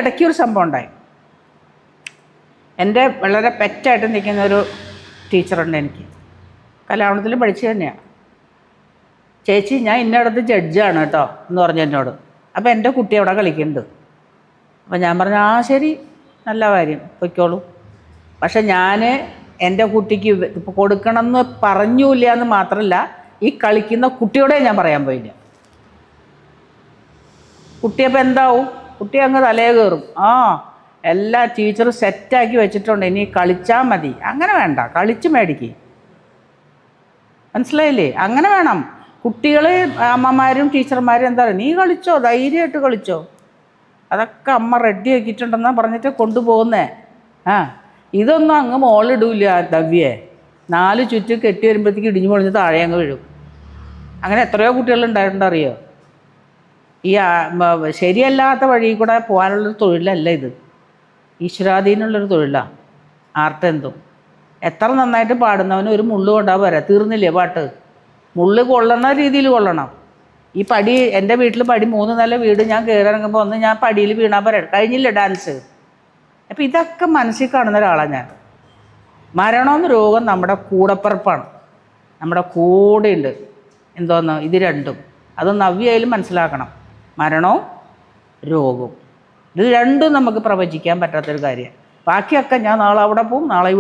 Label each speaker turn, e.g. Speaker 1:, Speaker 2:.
Speaker 1: ഇടയ്ക്കൊരു സംഭവം ഉണ്ടായി. എൻ്റെ വളരെ പെറ്റായിട്ട് നിൽക്കുന്ന ഒരു ടീച്ചറുണ്ട് എനിക്ക്, കലാമണ്ഡലത്തിൽ പഠിച്ചു തന്നെയാണ്. ചേച്ചി ഞാൻ ഇന്നയിടത്ത് ജഡ്ജാണ് കേട്ടോ എന്ന് പറഞ്ഞു എന്നോട്. അപ്പോൾ എൻ്റെ കുട്ടി അവിടെ കളിക്കുന്നുണ്ട്. അപ്പോൾ ഞാൻ പറഞ്ഞു ആ ശരി, നല്ല കാര്യം, പൊയ്ക്കോളൂ. പക്ഷെ ഞാൻ എൻ്റെ കുട്ടിക്ക് കൊടുക്കണമെന്ന് പറഞ്ഞില്ല എന്ന് മാത്രമല്ല, ഈ കളിക്കുന്ന കുട്ടിയോടെ ഞാൻ പറയാൻ പോയില്ല. കുട്ടിയപ്പോൾ എന്താവും? കുട്ടി അങ്ങ് തലേ കയറും. ആ എല്ലാ ടീച്ചർ സെറ്റാക്കി വെച്ചിട്ടുണ്ട്, ഇനി കളിച്ചാൽ മതി. അങ്ങനെ വേണ്ട, കളിച്ച് മേടിക്ക്. മനസ്സിലായില്ലേ? അങ്ങനെ വേണം. കുട്ടികൾ അമ്മമാരും ടീച്ചർമാരും എന്താ പറയുക, നീ കളിച്ചോ, ധൈര്യമായിട്ട് കളിച്ചോ, അതൊക്കെ അമ്മ റെഡി ആക്കിയിട്ടുണ്ടെന്നാണ് പറഞ്ഞിട്ട് കൊണ്ടുപോകുന്നേ. ഇതൊന്നും അങ്ങ് മോളിടൂല്ല ദവ്യേ. 4 ചുറ്റും കെട്ടി വരുമ്പോഴത്തേക്ക് ഇടിഞ്ഞു പൊളിഞ്ഞ് താഴെ അങ്ങ് വീഴും. അങ്ങനെ എത്രയോ കുട്ടികളുണ്ടായിട്ടുണ്ടറിയോ? ഈ ശരിയല്ലാത്ത വഴി കൂടെ പോകാനുള്ളൊരു തൊഴിലല്ല ഇത്, ഈശ്വരാധീനമുള്ളൊരു തൊഴിലാണ് ആർട്ട്. എന്തും എത്ര നന്നായിട്ട് പാടുന്നവന് ഒരു മുള്ളു കൊണ്ടാൽ പോരാ, തീർന്നില്ലേ പാട്ട്? മുള്ളു കൊള്ളണ രീതിയിൽ കൊള്ളണം. ഈ പടി, എൻ്റെ വീട്ടിൽ പടി 3 നില വീട്, ഞാൻ കയറിറങ്ങുമ്പോൾ ഒന്ന് ഞാൻ പടിയിൽ വീണാൽ പോരാ, കഴിഞ്ഞില്ല ഡാൻസ്. അപ്പോൾ ഇതൊക്കെ മനസ്സിൽ കാണുന്ന ഒരാളാണ് ഞാൻ. മരണവും രോഗം നമ്മുടെ കൂടപ്പിറപ്പാണ്, നമ്മുടെ കൂടെയുണ്ട്. എന്തോന്ന് ഇത് രണ്ടും, അത് നവ്യായാലും മനസ്സിലാക്കണം. മരണവും രോഗവും ഇത് രണ്ടും നമുക്ക് പ്രവചിക്കാൻ പറ്റാത്തൊരു കാര്യമാണ്. ബാക്കിയൊക്കെ ഞാൻ നാളെ അവിടെ പോവും, നാളെ